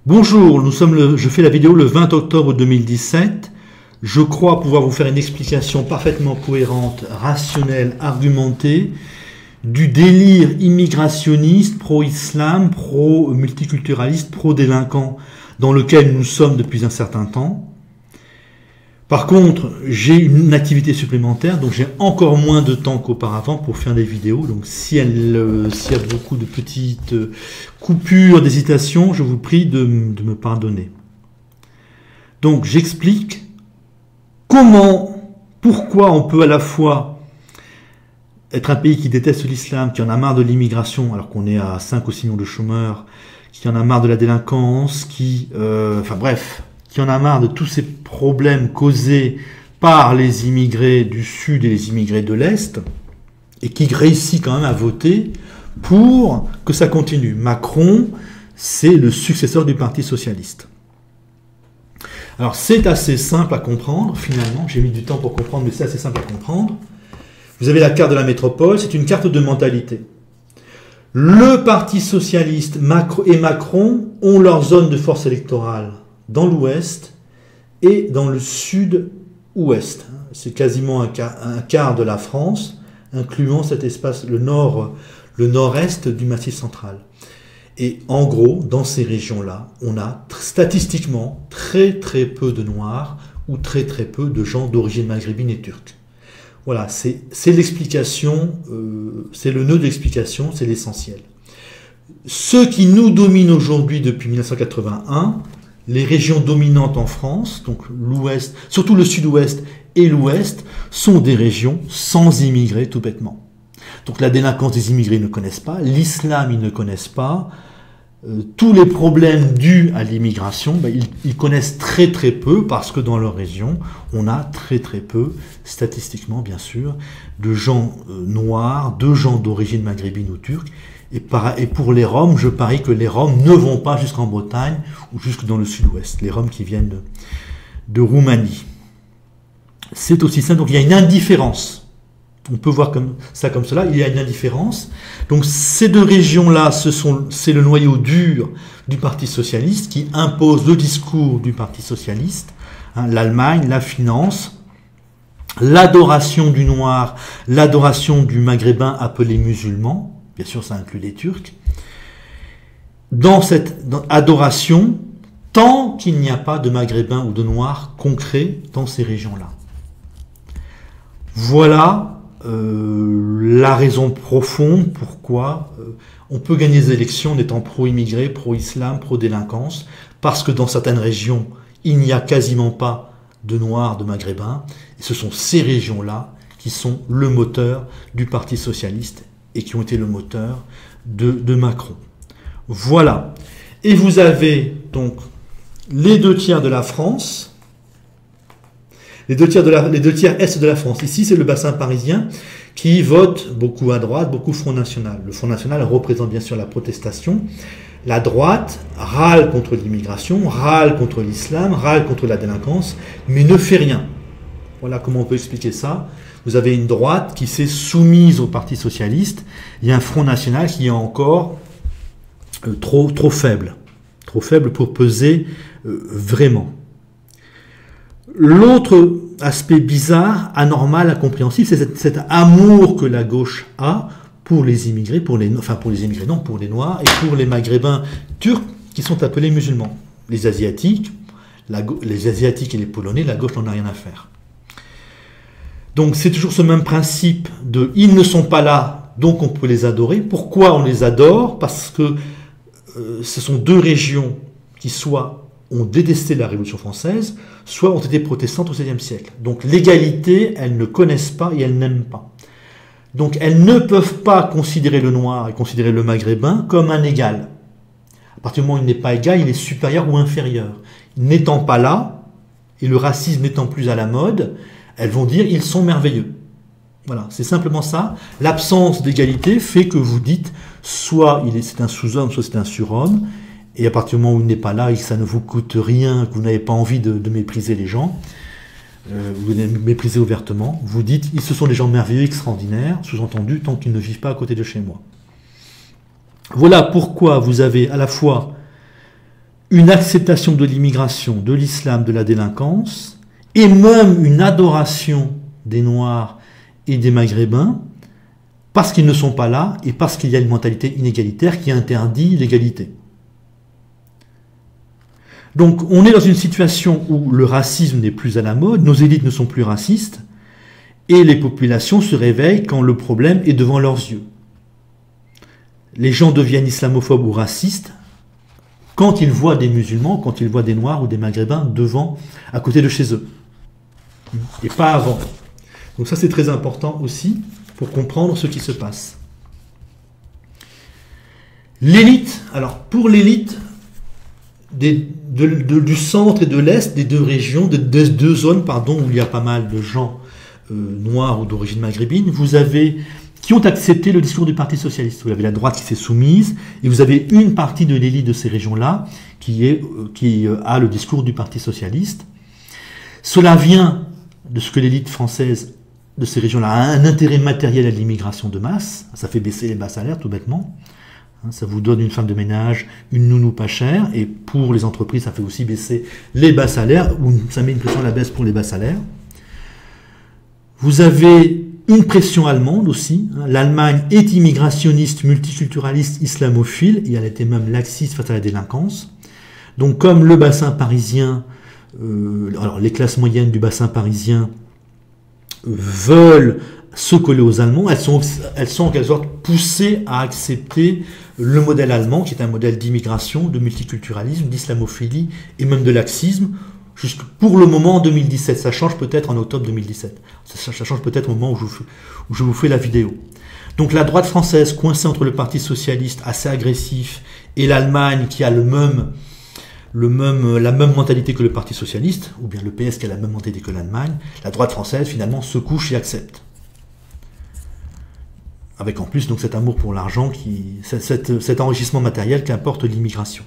Bonjour, je fais la vidéo le 20 octobre 2017. Je crois pouvoir vous faire une explication parfaitement cohérente, rationnelle, argumentée du délire immigrationniste, pro-islam, pro-multiculturaliste, pro-délinquant dans lequel nous sommes depuis un certain temps. Par contre, j'ai une activité supplémentaire, donc j'ai encore moins de temps qu'auparavant pour faire des vidéos. Donc s'il y a beaucoup de petites coupures, d'hésitation, je vous prie de me pardonner. Donc j'explique pourquoi on peut à la fois être un pays qui déteste l'islam, qui en a marre de l'immigration, alors qu'on est à 5 ou 6 millions de chômeurs, qui en a marre de la délinquance, qui en a marre de tous ces problèmes causés par les immigrés du Sud et les immigrés de l'Est, et qui réussit quand même à voter pour que ça continue. Macron, c'est le successeur du Parti socialiste. Alors c'est assez simple à comprendre, finalement, j'ai mis du temps pour comprendre, mais c'est assez simple à comprendre. Vous avez la carte de la métropole, c'est une carte de mentalité. Le Parti socialiste et Macron ont leur zone de force électorale dans l'ouest et dans le sud-ouest. C'est quasiment un quart de la France, incluant cet espace, le nord-est du Massif central. Et en gros, dans ces régions-là, on a statistiquement très peu de Noirs ou très peu de gens d'origine maghrébine et turque. Voilà, c'est l'explication, c'est le nœud de l'explication, c'est l'essentiel. Ceux qui nous dominent aujourd'hui depuis 1981, les régions dominantes en France, donc l'ouest, surtout le sud-ouest et l'ouest, sont des régions sans immigrés tout bêtement. Donc la délinquance des immigrés ils ne connaissent pas, l'islam ils ne connaissent pas, tous les problèmes dus à l'immigration, ils connaissent très peu parce que dans leur région, on a très peu, statistiquement bien sûr, de gens noirs, de gens d'origine maghrébine ou turque. Et pour les Roms, je parie que les Roms ne vont pas jusqu'en Bretagne ou jusque dans le sud-ouest, les Roms qui viennent de Roumanie. C'est aussi simple, donc il y a une indifférence. On peut voir ça comme cela, il y a une indifférence. Donc ces deux régions-là, c'est le noyau dur du Parti socialiste qui impose le discours du Parti socialiste, hein, l'Allemagne, la finance, l'adoration du noir, l'adoration du maghrébin appelé musulman, bien sûr ça inclut les Turcs, dans cette adoration, tant qu'il n'y a pas de maghrébins ou de noirs concrets dans ces régions-là. Voilà la raison profonde pourquoi on peut gagner des élections en étant pro-immigré, pro-islam, pro-délinquance, parce que dans certaines régions, il n'y a quasiment pas de noirs, de maghrébins, et ce sont ces régions-là qui sont le moteur du Parti socialiste et qui ont été le moteur de Macron. Voilà. Et vous avez donc les 2 tiers de la France, les deux tiers est de la France. Ici, c'est le bassin parisien qui vote beaucoup à droite, beaucoup Front National. Le Front National représente bien sûr la protestation. La droite râle contre l'immigration, râle contre l'islam, râle contre la délinquance, mais ne fait rien. Voilà comment on peut expliquer ça. Vous avez une droite qui s'est soumise au Parti socialiste. Il y a un Front National qui est encore trop faible. Trop faible pour peser vraiment. L'autre aspect bizarre, anormal, incompréhensible, c'est cet amour que la gauche a pour les immigrés, pour les Noirs et pour les Maghrébins turcs qui sont appelés musulmans. Les Asiatiques et les Polonais, la gauche n'en a rien à faire. Donc c'est toujours ce même principe de « ils ne sont pas là, donc on peut les adorer ». Pourquoi on les adore? Parce que ce sont deux régions qui soit ont détesté la Révolution française, soit ont été protestantes au XVIe siècle. Donc l'égalité, elles ne connaissent pas et elles n'aiment pas. Donc elles ne peuvent pas considérer le noir et considérer le maghrébin comme un égal. À partir du moment où il n'est pas égal, il est supérieur ou inférieur. N'étant pas là, et le racisme n'étant plus à la mode, elles vont dire ils sont merveilleux. Voilà, c'est simplement ça. L'absence d'égalité fait que vous dites soit c'est un sous-homme, soit c'est un surhomme. Et à partir du moment où il n'est pas là et que ça ne vous coûte rien, que vous n'avez pas envie de mépriser les gens, vous les méprisez ouvertement, vous dites « ce sont des gens merveilleux, extraordinaires », sous-entendu, tant qu'ils ne vivent pas à côté de chez moi. Voilà pourquoi vous avez à la fois une acceptation de l'immigration, de l'islam, de la délinquance, et même une adoration des Noirs et des Maghrébins, parce qu'ils ne sont pas là et parce qu'il y a une mentalité inégalitaire qui interdit l'égalité. Donc on est dans une situation où le racisme n'est plus à la mode, nos élites ne sont plus racistes, et les populations se réveillent quand le problème est devant leurs yeux. Les gens deviennent islamophobes ou racistes quand ils voient des musulmans, quand ils voient des Noirs ou des Maghrébins devant, à côté de chez eux. Et pas avant. Donc ça c'est très important aussi pour comprendre ce qui se passe. L'élite, alors pour l'élite du centre et de l'est, des deux régions, des deux zones pardon, où il y a pas mal de gens noirs ou d'origine maghrébine, vous avez qui ont accepté le discours du Parti socialiste. Vous avez la droite qui s'est soumise, et vous avez une partie de l'élite de ces régions-là qui a le discours du Parti socialiste. Cela vient de ce que l'élite française de ces régions-là a un intérêt matériel à l'immigration de masse. Ça fait baisser les bas salaires, tout bêtement. Ça vous donne une femme de ménage, une nounou pas chère, et pour les entreprises, ça fait aussi baisser les bas salaires, ou ça met une pression à la baisse pour les bas salaires. Vous avez une pression allemande aussi. L'Allemagne est immigrationniste, multiculturaliste, islamophile, et elle était même laxiste face à la délinquance. Donc comme le bassin parisien, alors les classes moyennes du bassin parisien veulent se coller aux Allemands, elles sont en quelque sorte poussées à accepter le modèle allemand, qui est un modèle d'immigration, de multiculturalisme, d'islamophilie et même de laxisme, jusque pour le moment en 2017. Ça change peut-être en octobre 2017. Ça change peut-être au moment où je vous fais la vidéo. Donc la droite française, coincée entre le Parti socialiste, assez agressif, et l'Allemagne, qui a la même mentalité que le Parti socialiste, ou bien le PS qui a la même mentalité que l'Allemagne, la droite française finalement se couche et accepte. Avec en plus donc cet amour pour l'argent, cet enrichissement matériel qu'importe l'immigration.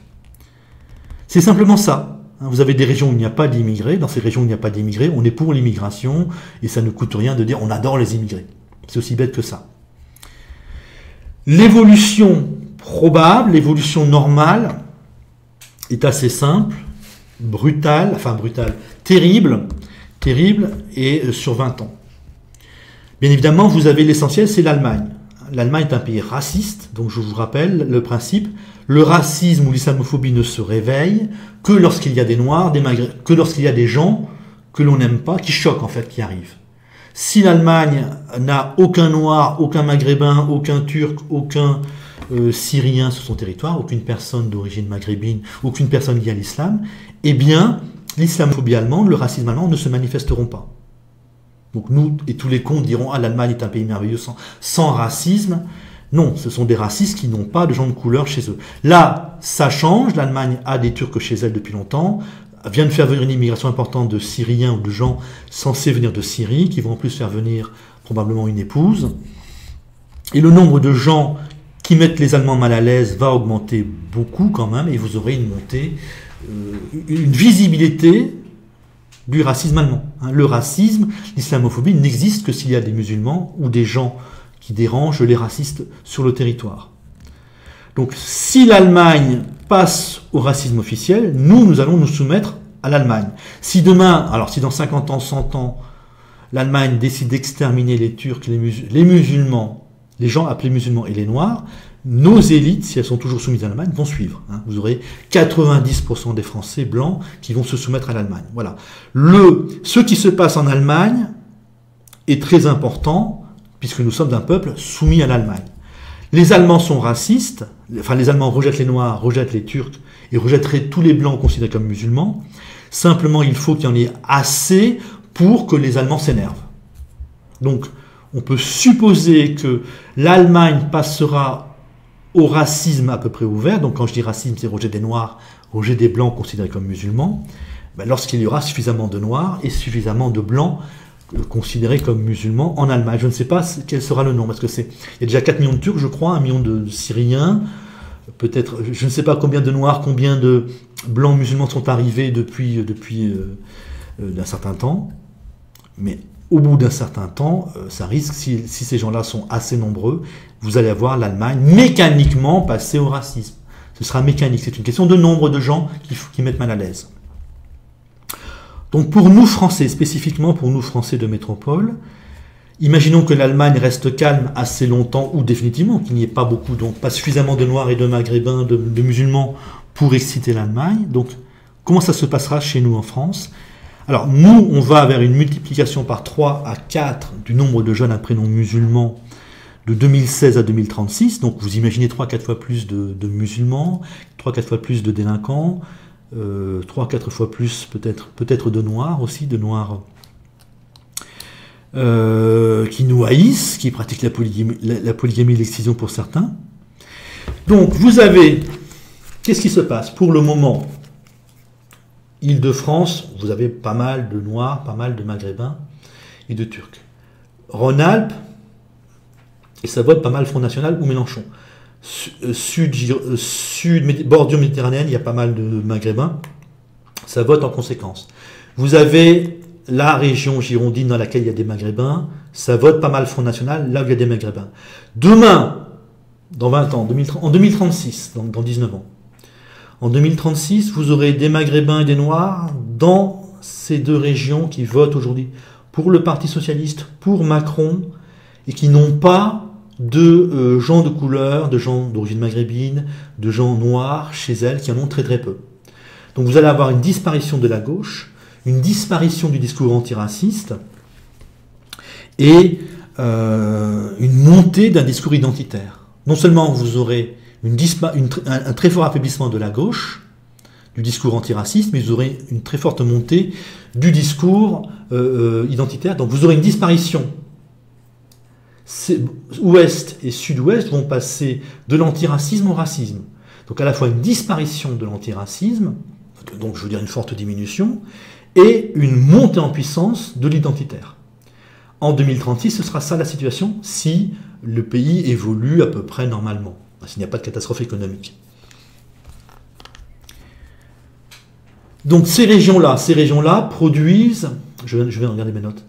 C'est simplement ça. Vous avez des régions où il n'y a pas d'immigrés. Dans ces régions où il n'y a pas d'immigrés, on est pour l'immigration, et ça ne coûte rien de dire on adore les immigrés. C'est aussi bête que ça. L'évolution probable, l'évolution normale, est assez simple, terrible, et sur 20 ans. Bien évidemment, vous avez l'essentiel, c'est l'Allemagne. L'Allemagne est un pays raciste, donc je vous rappelle le principe, le racisme ou l'islamophobie ne se réveille que lorsqu'il y a des Noirs, que lorsqu'il y a des gens que l'on n'aime pas, qui choquent en fait, qui arrivent. Si l'Allemagne n'a aucun Noir, aucun Maghrébin, aucun Turc, aucun Syrien sur son territoire, aucune personne d'origine maghrébine, aucune personne liée à l'islam, eh bien, l'islamophobie allemande, le racisme allemand ne se manifesteront pas. Donc nous et tous les cons diront « Ah, l'Allemagne est un pays merveilleux sans racisme ». Non, ce sont des racistes qui n'ont pas de gens de couleur chez eux. Là, ça change, l'Allemagne a des Turcs chez elle depuis longtemps, vient de faire venir une immigration importante de Syriens ou de gens censés venir de Syrie, qui vont en plus faire venir probablement une épouse. Et le nombre de gens qui mettent les Allemands mal à l'aise va augmenter beaucoup quand même, et vous aurez une montée, une visibilité du racisme allemand. Le racisme, l'islamophobie n'existe que s'il y a des musulmans ou des gens qui dérangent les racistes sur le territoire. Donc si l'Allemagne passe au racisme officiel, nous allons nous soumettre à l'Allemagne. Si demain, alors si dans 50 ans, 100 ans, l'Allemagne décide d'exterminer les Turcs, les musulmans, les gens appelés musulmans et les Noirs, nos élites, si elles sont toujours soumises à l'Allemagne, vont suivre. Vous aurez 90% des Français blancs qui vont se soumettre à l'Allemagne. Voilà. Ce qui se passe en Allemagne est très important, puisque nous sommes un peuple soumis à l'Allemagne. Les Allemands sont racistes, enfin les Allemands rejettent les Noirs, rejettent les Turcs, et rejetteraient tous les Blancs considérés comme musulmans. Simplement, il faut qu'il y en ait assez pour que les Allemands s'énervent. Donc, on peut supposer que l'Allemagne passera au racisme à peu près ouvert. Donc quand je dis racisme, c'est rejet des Noirs, rejet des Blancs considérés comme musulmans. Lorsqu'il y aura suffisamment de Noirs et suffisamment de Blancs considérés comme musulmans en Allemagne. Je ne sais pas quel sera le nombre, parce que il y a déjà 4 millions de Turcs, je crois, 1 million de Syriens, peut-être, je ne sais pas combien de Noirs, combien de Blancs musulmans sont arrivés depuis d'un certain temps, mais au bout d'un certain temps, ça risque, si ces gens-là sont assez nombreux, vous allez avoir l'Allemagne mécaniquement passer au racisme. Ce sera mécanique. C'est une question de nombre de gens qui mettent mal à l'aise. Donc pour nous Français, spécifiquement pour nous Français de métropole, imaginons que l'Allemagne reste calme assez longtemps ou définitivement, qu'il n'y ait pas beaucoup, donc pas suffisamment de Noirs et de Maghrébins, de musulmans pour exciter l'Allemagne. Donc comment ça se passera chez nous en France? Alors nous, on va vers une multiplication par 3 à 4 du nombre de jeunes à prénom musulmans de 2016 à 2036. Donc vous imaginez 3-4 fois plus de musulmans, 3-4 fois plus de délinquants, 3-4 fois plus peut-être de Noirs aussi, de Noirs qui nous haïssent, qui pratiquent la polygamie et l'excision pour certains. Donc vous avez, qu'est-ce qui se passe? Pour le moment, Île-de-France, vous avez pas mal de Noirs, pas mal de Maghrébins et de Turcs. Rhône-Alpes, et ça vote pas mal Front National ou Mélenchon. Bordure méditerranéenne, il y a pas mal de Maghrébins, ça vote en conséquence. Vous avez la région girondine dans laquelle il y a des Maghrébins, ça vote pas mal Front National, là où il y a des Maghrébins. Demain, dans 20 ans, en 2036, dans 19 ans, en 2036, vous aurez des Maghrébins et des Noirs dans ces deux régions qui votent aujourd'hui pour le Parti Socialiste, pour Macron, et qui n'ont pas de gens de couleur, de gens d'origine maghrébine, de gens noirs chez elles, qui en ont très très peu. Donc vous allez avoir une disparition de la gauche, une disparition du discours antiraciste, et une montée d'un discours identitaire. Non seulement vous aurez un très fort affaiblissement de la gauche, du discours antiraciste, mais vous aurez une très forte montée du discours identitaire. Donc vous aurez une disparition. Ouest et Sud-Ouest vont passer de l'antiracisme au racisme. Donc à la fois une disparition de l'antiracisme, donc je veux dire une forte diminution, et une montée en puissance de l'identitaire. En 2036, ce sera ça la situation si le pays évolue à peu près normalement, s'il n'y a pas de catastrophe économique. Donc ces régions-là produisent, je vais regarder mes notes,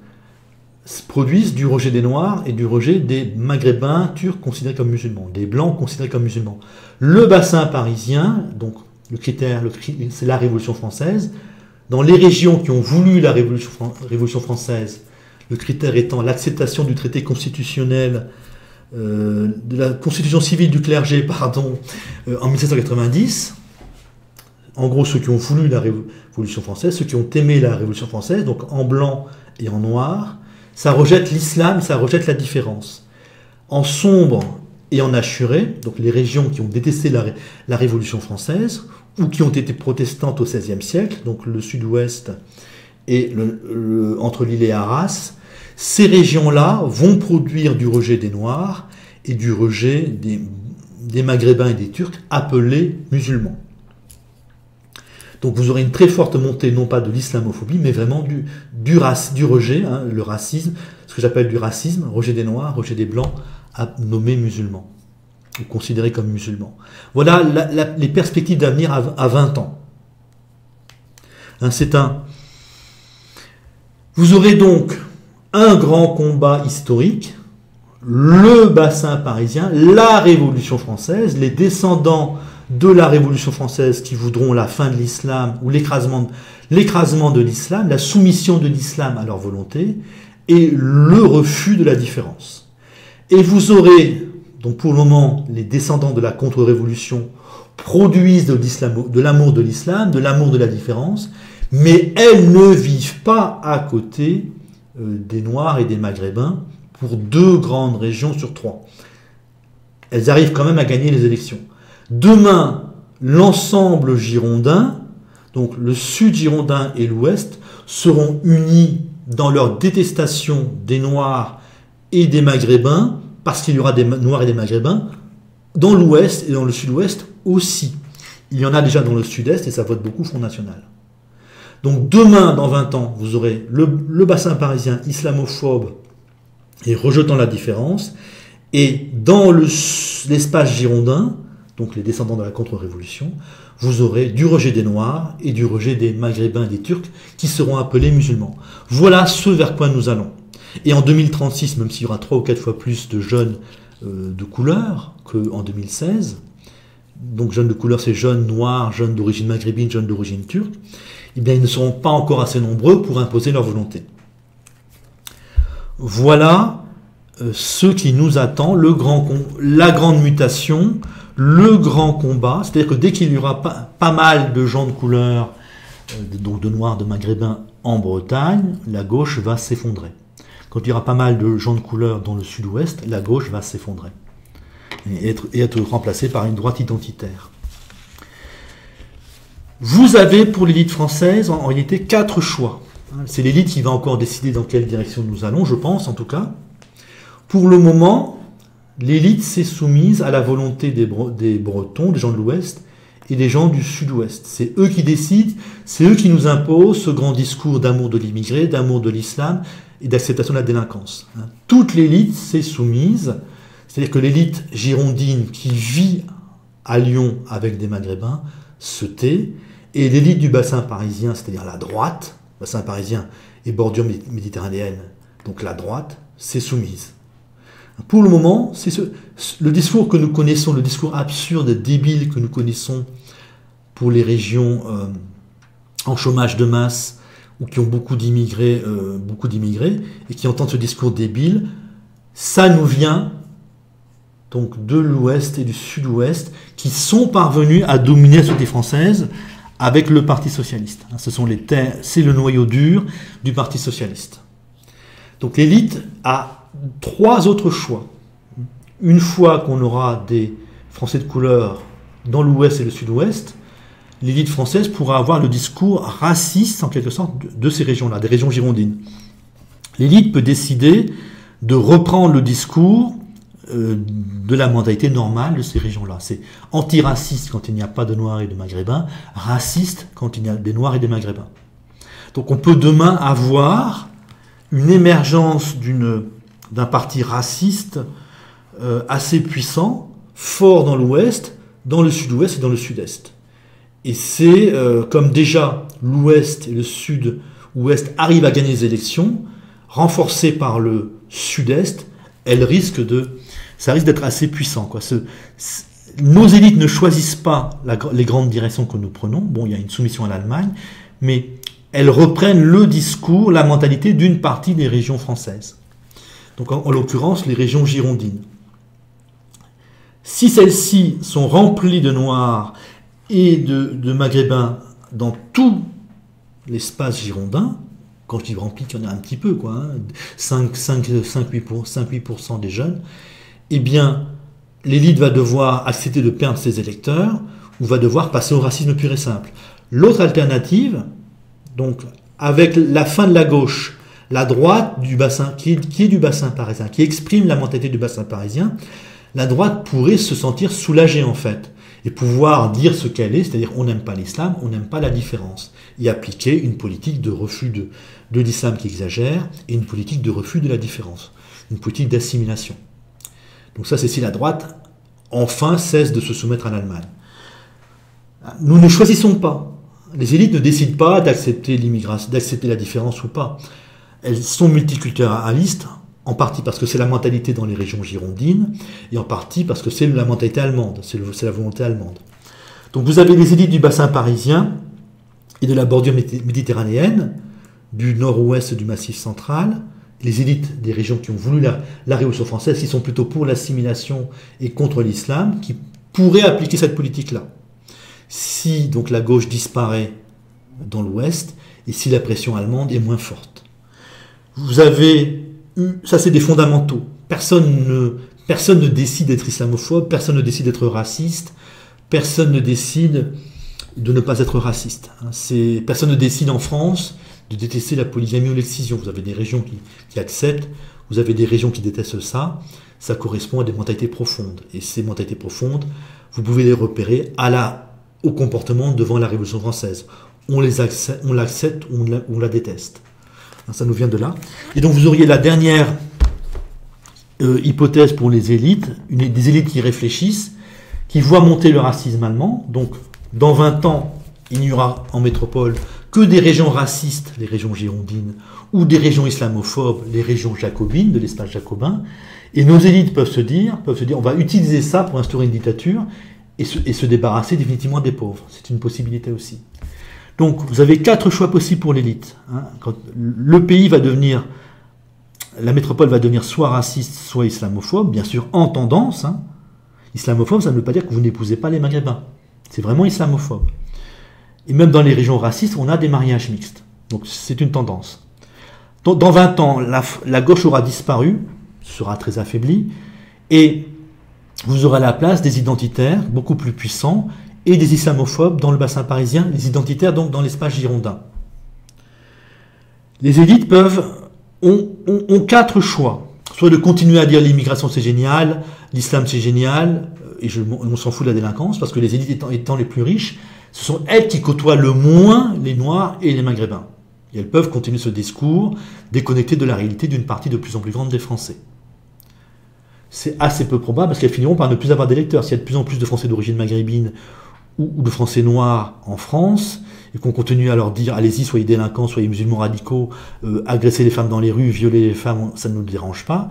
produisent du rejet des Noirs et du rejet des Maghrébins turcs considérés comme musulmans, des Blancs considérés comme musulmans. Le bassin parisien, donc le critère c'est la Révolution française. Dans les régions qui ont voulu la Révolution française, le critère étant l'acceptation du traité constitutionnel, de la constitution civile du clergé, en 1790. En gros, ceux qui ont voulu la Révolution française, ceux qui ont aimé la Révolution française, donc en blanc et en noir, ça rejette l'islam, ça rejette la différence. En sombre et en assuré, donc les régions qui ont détesté la Révolution française, ou qui ont été protestantes au XVIe siècle, donc le sud-ouest et entre Lille et Arras, ces régions-là vont produire du rejet des Noirs et du rejet des Maghrébins et des Turcs appelés musulmans. Donc vous aurez une très forte montée, non pas de l'islamophobie, mais vraiment du rejet, le racisme, ce que j'appelle du racisme, rejet des Noirs, rejet des Blancs, nommés musulmans, ou considérés comme musulmans. Voilà les perspectives d'avenir à 20 ans. Vous aurez donc un grand combat historique, le bassin parisien, la Révolution française, les descendants de la Révolution française qui voudront la fin de l'islam ou l'écrasement de l'islam, la soumission de l'islam à leur volonté et le refus de la différence. Et vous aurez, donc pour le moment, les descendants de la contre-révolution produisent de l'amour de l'islam, de l'amour de la différence, mais elles ne vivent pas à côté des Noirs et des Maghrébins pour 2 grandes régions sur 3. Elles arrivent quand même à gagner les élections. Demain, l'ensemble girondin, donc le sud girondin et l'ouest, seront unis dans leur détestation des Noirs et des Maghrébins, parce qu'il y aura des Noirs et des Maghrébins, dans l'ouest et dans le sud-ouest aussi. Il y en a déjà dans le sud-est et ça vote beaucoup Front National. Donc demain, dans 20 ans, vous aurez le bassin parisien islamophobe et rejetant la différence, et dans l'espace girondin, donc les descendants de la contre-révolution, vous aurez du rejet des Noirs et du rejet des Maghrébins et des Turcs qui seront appelés musulmans. Voilà ce vers quoi nous allons. Et en 2036, même s'il y aura 3 ou 4 fois plus de jeunes de couleur qu'en 2016, donc jeunes de couleur, c'est jeunes noirs, jeunes d'origine maghrébine, jeunes d'origine turque, eh bien, ils ne seront pas encore assez nombreux pour imposer leur volonté. Voilà ce qui nous attend, la grande mutation, le grand combat, c'est-à-dire que dès qu'il y aura pas mal de gens de couleur, donc de noirs, de maghrébins en Bretagne, la gauche va s'effondrer. Quand il y aura pas mal de gens de couleur dans le sud-ouest, la gauche va s'effondrer et être remplacée par une droite identitaire. Vous avez pour l'élite française en réalité 4 choix. C'est l'élite qui va encore décider dans quelle direction nous allons, je pense en tout cas. Pour le moment, l'élite s'est soumise à la volonté des Bretons, des gens de l'Ouest et des gens du Sud-Ouest. C'est eux qui décident, c'est eux qui nous imposent ce grand discours d'amour de l'immigré, d'amour de l'islam et d'acceptation de la délinquance. Toute l'élite s'est soumise, c'est-à-dire que l'élite girondine qui vit à Lyon avec des Maghrébins se tait, et l'élite du bassin parisien, c'est-à-dire la droite, bassin parisien et bordure méditerranéenne, donc la droite, s'est soumise. Pour le moment, c'est le discours que nous connaissons, le discours absurde, débile que nous connaissons pour les régions en chômage de masse ou qui ont beaucoup d'immigrés et qui entendent ce discours débile, ça nous vient donc de l'Ouest et du Sud-Ouest qui sont parvenus à dominer la société française avec le Parti socialiste. C'est le noyau dur du Parti socialiste. Donc l'élite a 3 autres choix. Une fois qu'on aura des Français de couleur dans l'Ouest et le Sud-Ouest, l'élite française pourra avoir le discours raciste, en quelque sorte, de ces régions-là, des régions girondines. L'élite peut décider de reprendre le discours de la mentalité normale de ces régions-là. C'est antiraciste quand il n'y a pas de Noirs et de Maghrébins, raciste quand il y a des Noirs et des Maghrébins. Donc on peut demain avoir une émergence d'un parti raciste assez puissant, fort dans l'Ouest, dans le Sud-Ouest et dans le Sud-Est. Et c'est comme déjà l'Ouest et le Sud-Ouest arrivent à gagner les élections, renforcées par le Sud-Est, ça risque d'être assez puissant, quoi. Nos élites ne choisissent pas les grandes directions que nous prenons. Bon, il y a une soumission à l'Allemagne, mais elles reprennent le discours, la mentalité d'une partie des régions françaises. Donc en l'occurrence, les régions girondines. Si celles-ci sont remplies de Noirs et de Maghrébins dans tout l'espace girondin, quand je dis rempli, il y en a un petit peu, quoi, 5-8% des jeunes, eh bien, l'élite va devoir accepter de perdre ses électeurs ou va devoir passer au racisme pur et simple. L'autre alternative, donc, avec la fin de la gauche, la droite du bassin, qui est du bassin parisien, qui exprime la mentalité du bassin parisien, la droite pourrait se sentir soulagée, en fait, et pouvoir dire ce qu'elle est, c'est-à-dire on n'aime pas l'islam, on n'aime pas la différence, et appliquer une politique de refus de l'islam qui exagère, et une politique de refus de la différence, une politique d'assimilation. Donc ça, c'est si la droite, enfin, cesse de se soumettre à l'Allemagne. Nous ne choisissons pas. Les élites ne décident pas d'accepter l'immigration, d'accepter la différence ou pas. Elles sont multiculturalistes, en partie parce que c'est la mentalité dans les régions girondines, et en partie parce que c'est la mentalité allemande, c'est la volonté allemande. Donc vous avez les élites du bassin parisien et de la bordure méditerranéenne, du nord-ouest du Massif central, les élites des régions qui ont voulu la Révolution française, qui sont plutôt pour l'assimilation et contre l'islam, qui pourraient appliquer cette politique-là. Si donc la gauche disparaît dans l'Ouest, et si la pression allemande est moins forte. Vous avez ça c'est des fondamentaux. Personne ne décide d'être islamophobe, personne ne décide d'être raciste, personne ne décide de ne pas être raciste. Personne ne décide en France de détester la polygamie ou l'excision. Vous avez des régions qui acceptent, vous avez des régions qui détestent ça. Ça correspond à des mentalités profondes. Et ces mentalités profondes, vous pouvez les repérer au comportement devant la Révolution française. On l'accepte ou on la déteste. Ça nous vient de là. Et donc vous auriez la dernière hypothèse pour les élites, des élites qui réfléchissent, qui voient monter le racisme allemand. Donc dans 20 ans, il n'y aura en métropole que des régions racistes, les régions girondines, ou des régions islamophobes, les régions jacobines, de l'espace jacobin. Et nos élites peuvent se dire, on va utiliser ça pour instaurer une dictature, et se débarrasser définitivement des pauvres. C'est une possibilité aussi. Donc, vous avez 4 choix possibles pour l'élite. Hein. Quand le pays va devenir, la métropole va devenir soit raciste, soit islamophobe, bien sûr en tendance. Hein. Islamophobe, ça ne veut pas dire que vous n'épousez pas les Maghrébins. C'est vraiment islamophobe. Et même dans les régions racistes, on a des mariages mixtes. Donc, c'est une tendance. Dans 20 ans, la gauche aura disparu, sera très affaiblie, et vous aurez à la place des identitaires beaucoup plus puissants et des islamophobes dans le bassin parisien, les identitaires donc dans l'espace girondin. Les élites ont 4 choix. Soit de continuer à dire l'immigration c'est génial, l'islam c'est génial, et on s'en fout de la délinquance, parce que les élites étant les plus riches, ce sont elles qui côtoient le moins les Noirs et les Maghrébins. Et elles peuvent continuer ce discours déconnecté de la réalité d'une partie de plus en plus grande des Français. C'est assez peu probable parce qu'elles finiront par ne plus avoir d'électeurs. S'il y a de plus en plus de Français d'origine maghrébine ou de Français noirs en France, et qu'on continue à leur dire allez-y, soyez délinquants, soyez musulmans radicaux, agressez les femmes dans les rues, violer les femmes, ça ne nous dérange pas,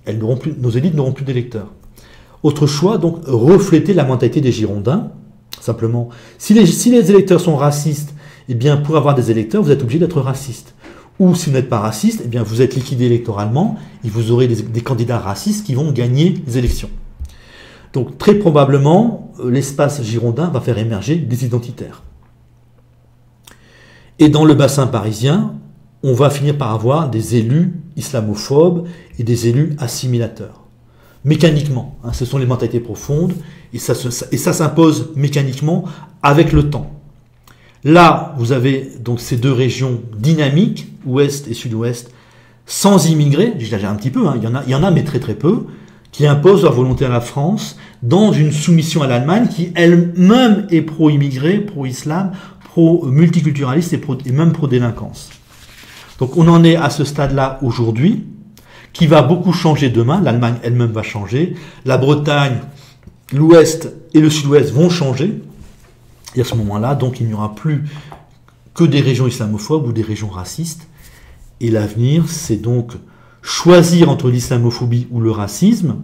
nos élites n'auront plus d'électeurs. Autre choix, donc, refléter la mentalité des Girondins. Simplement, si les électeurs sont racistes, eh bien, pour avoir des électeurs, vous êtes obligé d'être raciste. Ou si vous n'êtes pas raciste, eh bien, vous êtes liquidé électoralement et vous aurez des candidats racistes qui vont gagner les élections. Donc, très probablement, l'espace girondin va faire émerger des identitaires. Et dans le bassin parisien, on va finir par avoir des élus islamophobes et des élus assimilateurs. Mécaniquement, hein, ce sont les mentalités profondes, et ça s'impose mécaniquement avec le temps. Là, vous avez donc ces 2 régions dynamiques, ouest et sud-ouest, sans immigrés, j'exagère un petit peu, hein, il y en a mais très très peu, qui imposent leur volonté à la France dans une soumission à l'Allemagne qui elle-même est pro-immigré, pro-islam, pro-multiculturaliste et même pro-délinquance. Donc on en est à ce stade-là aujourd'hui, qui va beaucoup changer demain. L'Allemagne elle-même va changer, la Bretagne, l'ouest et le sud-ouest vont changer. Et à ce moment-là, donc, il n'y aura plus que des régions islamophobes ou des régions racistes. Et l'avenir, c'est donc choisir entre l'islamophobie ou le racisme.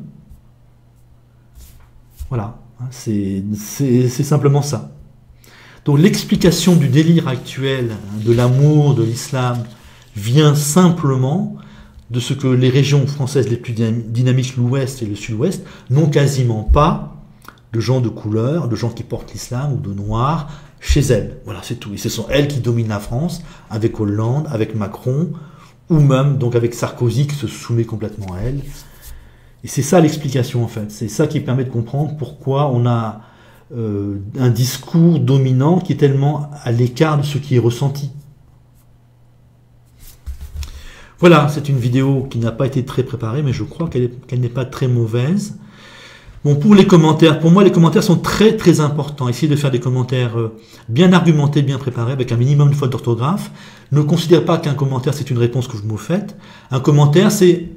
Voilà, c'est simplement ça. Donc l'explication du délire actuel, de l'amour, de l'islam, vient simplement de ce que les régions françaises les plus dynamiques, l'ouest et le sud-ouest, n'ont quasiment pas de gens de couleur, de gens qui portent l'islam ou de noirs chez elles. Voilà, c'est tout. Et ce sont elles qui dominent la France, avec Hollande, avec Macron, ou même donc avec Sarkozy qui se soumet complètement à elles. Et c'est ça l'explication en fait. C'est ça qui permet de comprendre pourquoi on a un discours dominant qui est tellement à l'écart de ce qui est ressenti. Voilà, c'est une vidéo qui n'a pas été très préparée, mais je crois qu'elle n'est pas très mauvaise. Bon, pour les commentaires, pour moi les commentaires sont très très importants. Essayez de faire des commentaires bien argumentés, bien préparés, avec un minimum de fautes d'orthographe. Ne considérez pas qu'un commentaire c'est une réponse que vous me faites. Un commentaire c'est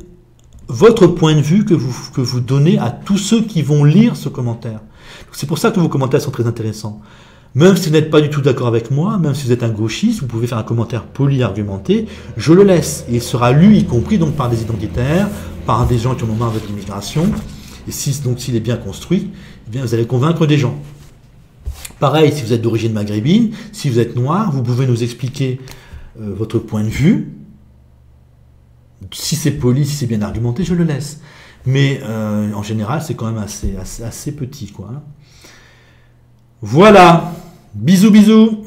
votre point de vue que vous donnez à tous ceux qui vont lire ce commentaire. C'est pour ça que vos commentaires sont très intéressants. Même si vous n'êtes pas du tout d'accord avec moi, même si vous êtes un gauchiste, vous pouvez faire un commentaire poli, argumenté, je le laisse. Et il sera lu, y compris donc par des identitaires, par des gens qui en ont marre de l'immigration. Et s'il est bien construit, eh bien, vous allez convaincre des gens. Pareil, si vous êtes d'origine maghrébine, si vous êtes noir, vous pouvez nous expliquer votre point de vue. Si c'est poli, si c'est bien argumenté, je le laisse. Mais en général, c'est quand même assez petit, quoi. Voilà. Bisous, bisous.